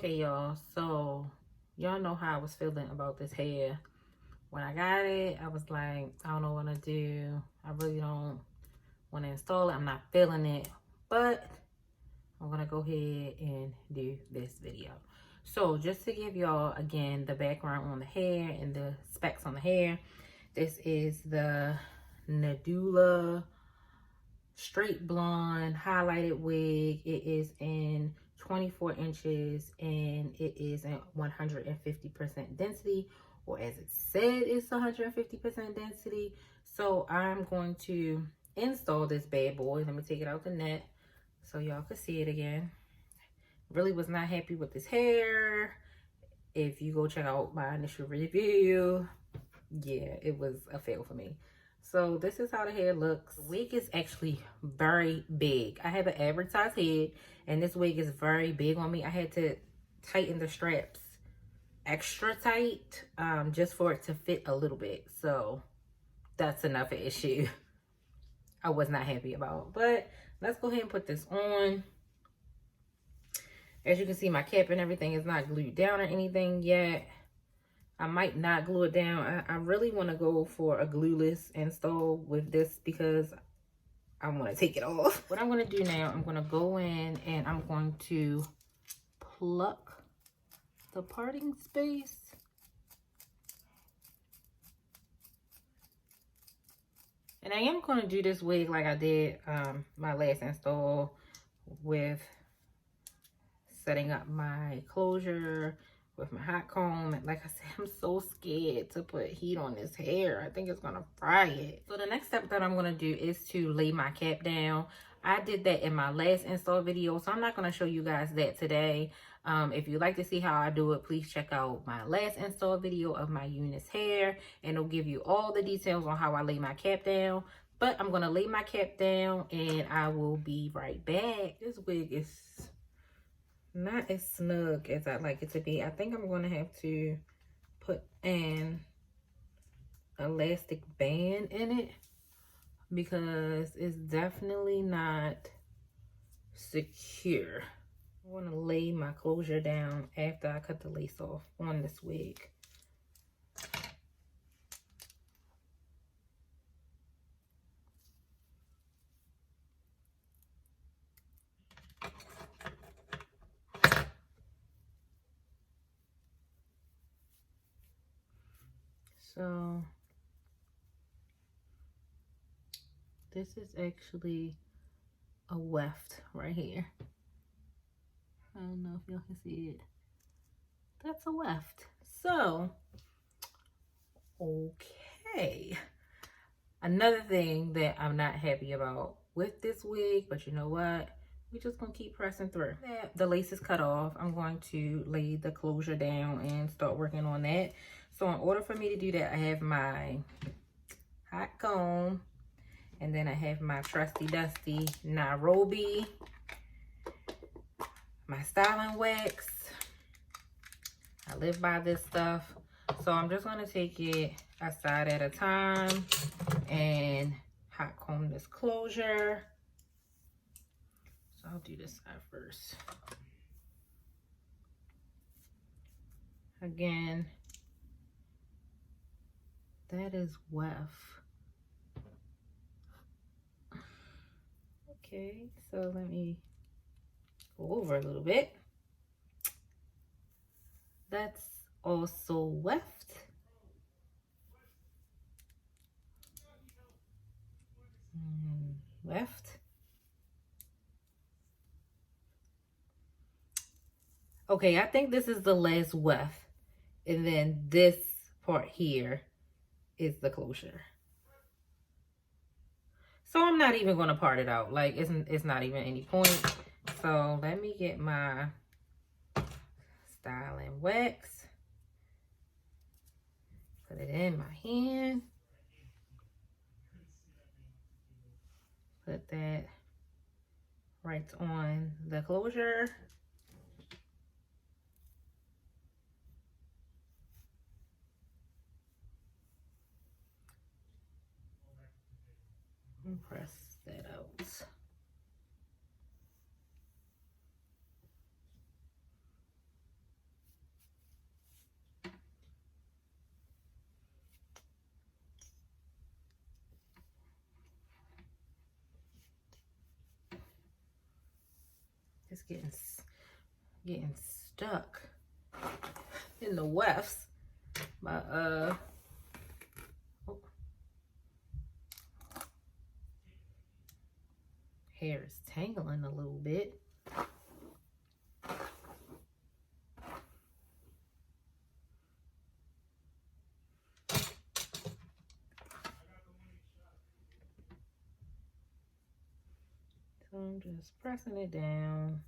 Okay, y'all, so y'all know how I was feeling about this hair. When I got it, I was like, I don't know what to do. I really don't want to install it. I'm not feeling it, but I'm gonna go ahead and do this video. So just to give y'all again the background on the hair and the specs on the hair, this is the NADULA Straight Blonde highlighted wig. It is in 24 inches and it is at 150% density, or as it said, it's 150% density. So I'm going to install this bad boy. Let me take it out the net so y'all can see it again. Really was not happy with this hair. If you go check out my initial review, yeah, it was a fail for me. So this is how the hair looks. The wig is actually very big. I have an advertised head and this wig is very big on me. I had to tighten the straps extra tight just for it to fit a little bit. So that's another issue I was not happy about. But let's go ahead and put this on. As you can see, my cap and everything is not glued down or anything yet. I might not glue it down. I really want to go for a glueless install with this because I want to take it off. What I'm going to do now, I'm going to go in and I'm going to pluck the parting space. And I am going to do this wig like I did my last install, with setting up my closure with my hot comb. And like I said, I'm so scared to put heat on this hair. I think it's gonna fry it. So the next step that I'm gonna do is to lay my cap down. I did that in my last install video, so I'm not gonna show you guys that today. If you'd like to see how I do it, please check out my last install video of my Eunice hair, and it'll give you all the details on how I lay my cap down. But I'm gonna lay my cap down and I will be right back. This wig is not as snug as I'd like it to be. I think I'm going to have to put an elastic band in it because it's definitely not secure. I want to lay my closure down after I cut the lace off on this wig. So this is actually a weft right here. I don't know if y'all can see it. That's a weft. So, okay. Another thing that I'm not happy about with this wig, but you know what? We're just gonna keep pressing through. The lace is cut off. I'm going to lay the closure down and start working on that. So in order for me to do that, I have my hot comb, and then I have my trusty dusty Nairobi, my styling wax. I live by this stuff. So I'm just gonna take it a side at a time and hot comb this closure. So I'll do this side first. Again, that is weft. Okay, so let me go over a little bit. That's also weft. Weft. Okay, I think this is the last weft. And then this part here is the closure. So I'm not even going to part it out. Like, it's not even any point. So let me get my styling wax. Put it in my hand. Put that right on the closure. And press that out. It's getting stuck in the wefts. My hair is tangling a little bit. So I'm just pressing it down.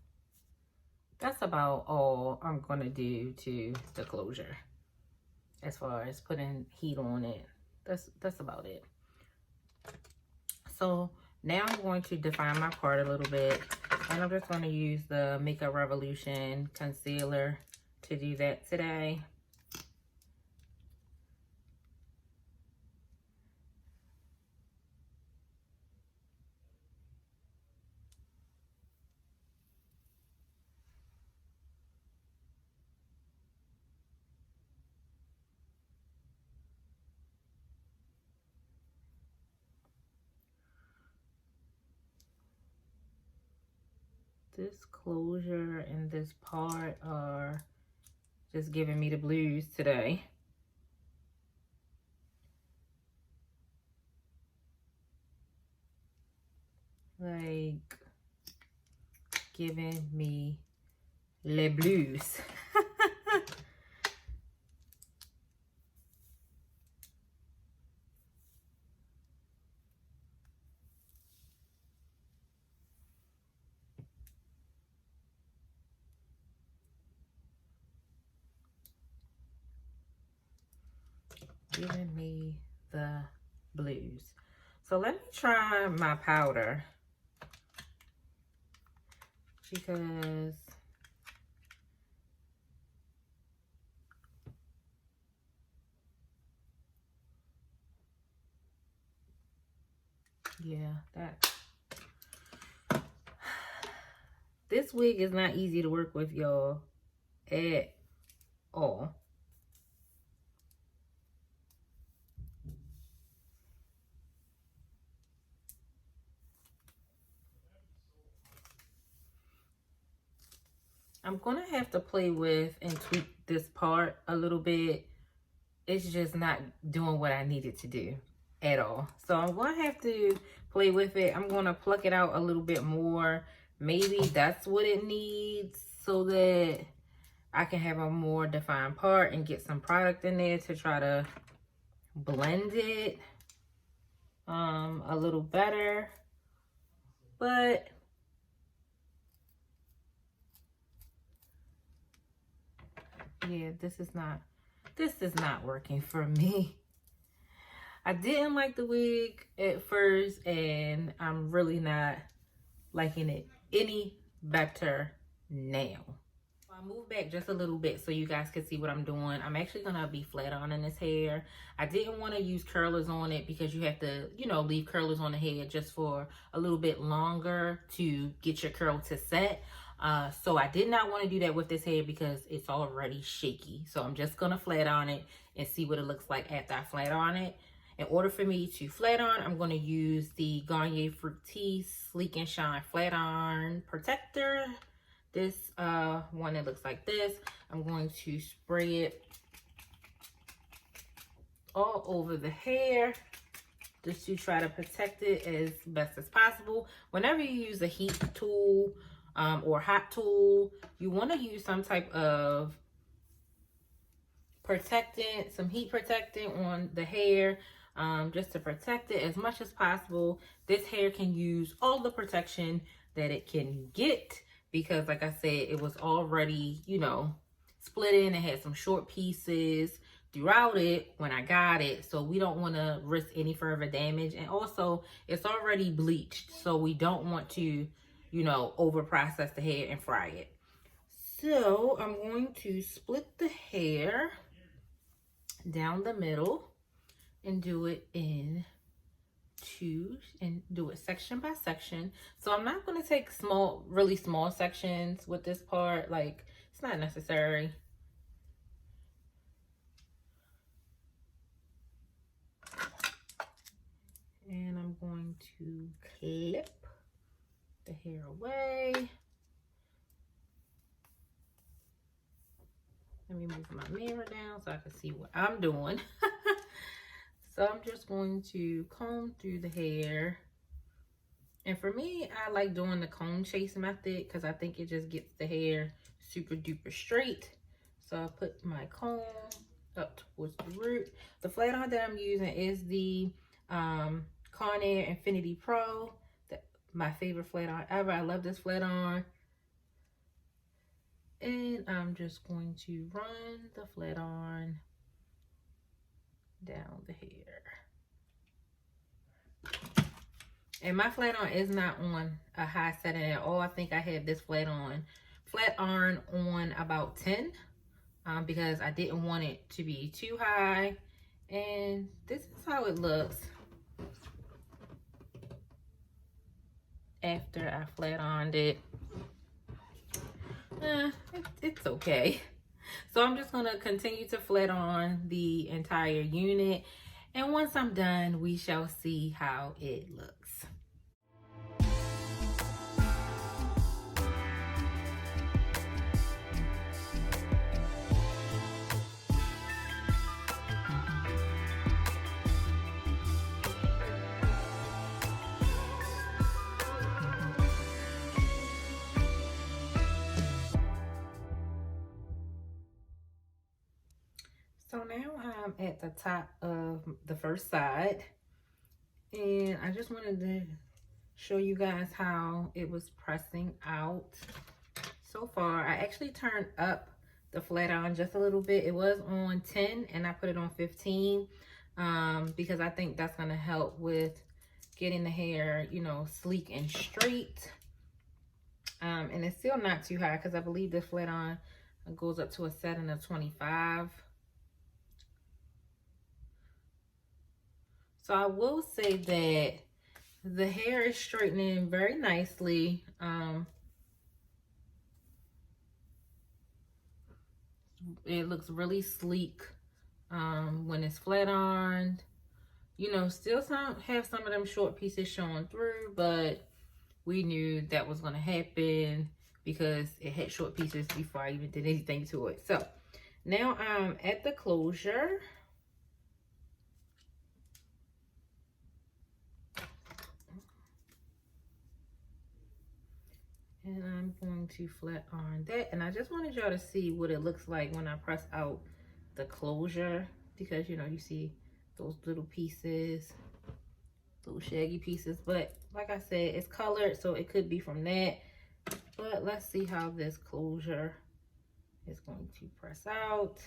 That's about all I'm gonna do to the closure. As far as putting heat on it, that's about it. So now I'm going to define my part a little bit, and I'm just going to use the Makeup Revolution concealer to do that today. This closure and this part are just giving me the blues today. Like, giving me les blues. Giving me the blues. So let me try my powder, because yeah, this wig is not easy to work with, y'all, at all. I'm gonna have to play with and tweak this part a little bit. It's just not doing what I need it to do at all. So I'm gonna have to play with it. I'm gonna pluck it out a little bit more. Maybe that's what it needs, so that I can have a more defined part and get some product in there to try to blend it a little better. But yeah, this is not working for me. I didn't like the wig at first, and I'm really not liking it any better now. I moved back just a little bit so you guys can see what I'm doing. I'm actually gonna be flat ironing this hair. I didn't want to use curlers on it because you have to, you know, leave curlers on the head just for a little bit longer to get your curl to set. So I did not want to do that with this hair because it's already shaky. So I'm just gonna flat iron it and see what it looks like after I flat iron it. In order for me to flat iron, I'm going to use the Garnier Fructis Sleek and Shine Flat Iron Protector. This one that looks like this. I'm going to spray it all over the hair just to try to protect it as best as possible. Whenever you use a heat tool or hot tool, you want to use some type of protectant, some heat protectant on the hair, just to protect it as much as possible. This hair can use all the protection that it can get, because like I said, it was already, you know, split in. It had some short pieces throughout it when I got it, so we don't want to risk any further damage. And also, it's already bleached, so we don't want to, you know, over process the hair and fry it. So I'm going to split the hair down the middle and do it in two, and do it section by section. So I'm not going to take really small sections with this part. Like, it's not necessary. And I'm going to clip the hair away. Let me move my mirror down so I can see what I'm doing. So I'm just going to comb through the hair. And for me, I like doing the comb chase method because I think it just gets the hair super duper straight. So I put my comb up towards the root. The flat iron that I'm using is the Conair Infinity Pro. My favorite flat iron ever. I love this flat iron. And I'm just going to run the flat iron down the hair. And my flat iron is not on a high setting at all. I think I had this flat iron on about 10 because I didn't want it to be too high. And this is how it looks after I flat ironed it. It's okay. So I'm just gonna continue to flat on the entire unit, and once I'm done, we shall see how it looks. So now I'm at the top of the first side, and I just wanted to show you guys how it was pressing out so far. I actually turned up the flat iron just a little bit. It was on 10 and I put it on 15 because I think that's going to help with getting the hair, you know, sleek and straight. And it's still not too high because I believe the flat iron goes up to a setting of 25. So I will say that the hair is straightening very nicely. It looks really sleek when it's flat ironed. You know, still have some of them short pieces showing through, but we knew that was going to happen because it had short pieces before I even did anything to it. So now I'm at the closure. And I'm going to flat iron that. And I just wanted y'all to see what it looks like when I press out the closure. Because, you know, you see those little pieces, little shaggy pieces. But like I said, it's colored, so it could be from that. But let's see how this closure is going to press out.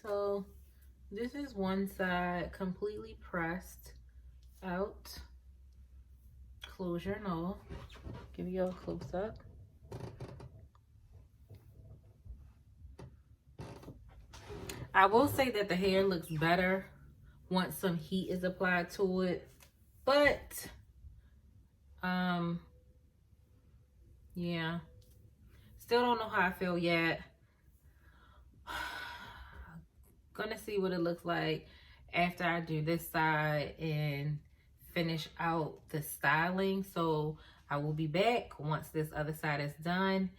So this is one side completely pressed out. Closure and all. Give you a close up. I will say that the hair looks better once some heat is applied to it, but yeah, still don't know how I feel yet. Gonna see what it looks like after I do this side and finish out the styling. So I will be back once this other side is done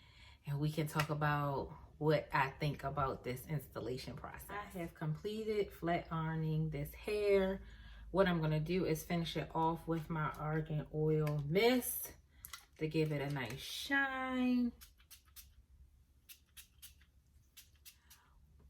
and we can talk about what I think about this installation process. I have completed flat ironing this hair. What I'm gonna do is finish it off with my argan oil mist to give it a nice shine.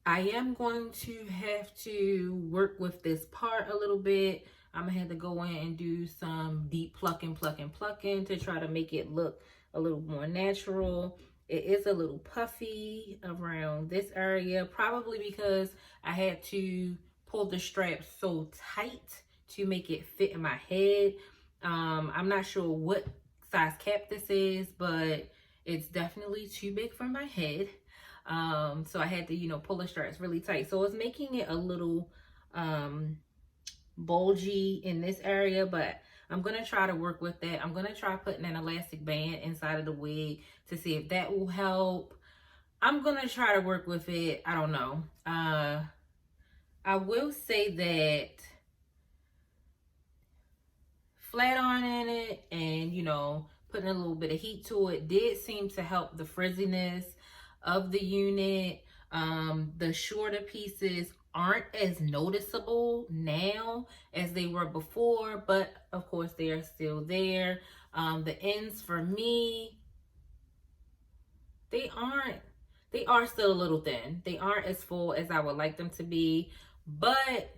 I am going to have to work with this part a little bit. I'm gonna have to go in and do some deep plucking to try to make it look a little more natural. It is a little puffy around this area, probably because I had to pull the strap so tight to make it fit in my head. I'm not sure what size cap this is, but it's definitely too big for my head. So I had to, you know, pull the straps really tight. So it's making it a little bulgy in this area, but I'm going to try to work with that. I'm going to try putting an elastic band inside of the wig to see if that will help. I'm gonna try to work with it. I don't know. I will say that flat ironing it and, you know, putting a little bit of heat to it did seem to help the frizziness of the unit. The shorter pieces aren't as noticeable now as they were before, but of course they are still there. The ends for me, they are still a little thin. They aren't as full as I would like them to be, but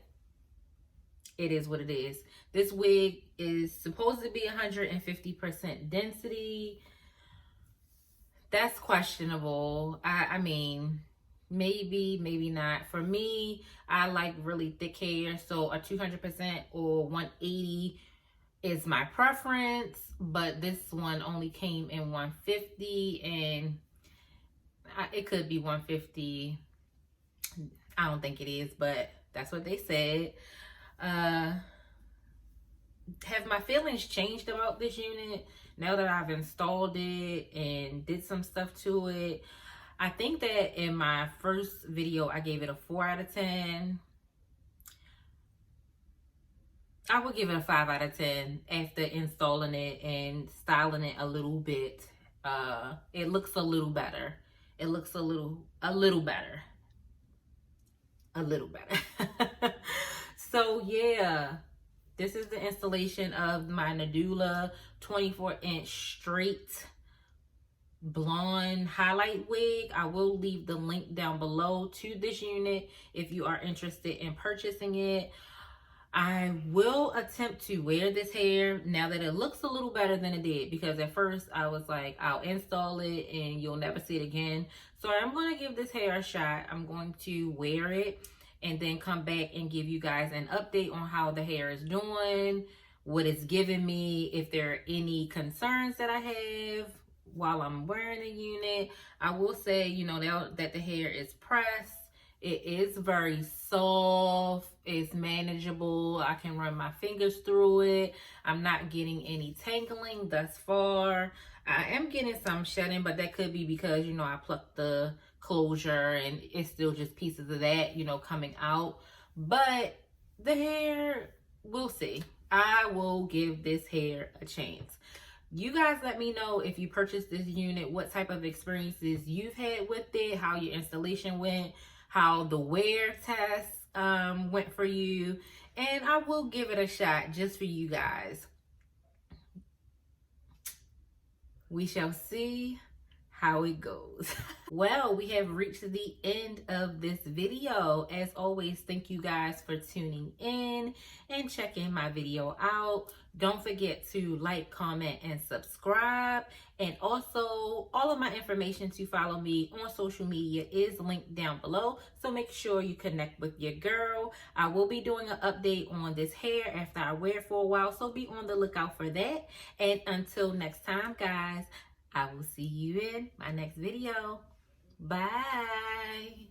it is what it is. This wig is supposed to be 150% density. That's questionable. I mean, maybe, maybe not. For me, I like really thick hair, so a 200% or 180 is my preference, but this one only came in 150, and it could be 150. I don't think it is, but that's what they said. Have my feelings changed about this unit now that I've installed it and did some stuff to it? I think that in my first video I gave it a 4 out of 10. I would give it a 5 out of 10 after installing it and styling it a little bit. It looks a little better. It looks a little better. A little better. So yeah, this is the installation of my NADULA 24-inch straight blonde highlight wig. I will leave the link down below to this unit if you are interested in purchasing it. I will attempt to wear this hair now that it looks a little better than it did, because at first I was like, I'll install it and you'll never see it again. So I'm going to give this hair a shot. I'm going to wear it and then come back and give you guys an update on how the hair is doing, what it's giving me, if there are any concerns that I have while I'm wearing the unit. I will say, you know, that the hair is pressed. It is very soft. It's manageable. I can run my fingers through it. I'm not getting any tangling thus far. I am getting some shedding, but that could be because, you know, I plucked the closure and it's still just pieces of that, you know, coming out. But the hair, we'll see. I will give this hair a chance. You guys let me know if you purchased this unit, what type of experiences you've had with it, how your installation went, how the wear test went for you, and I will give it a shot just for you guys. We shall see how it goes. Well, we have reached the end of this video. As always, thank you guys for tuning in and checking my video out. Don't forget to like, comment, and subscribe. And also, all of my information to follow me on social media is linked down below. So make sure you connect with your girl. I will be doing an update on this hair after I wear it for a while. So be on the lookout for that. And until next time, guys, I will see you in my next video. Bye.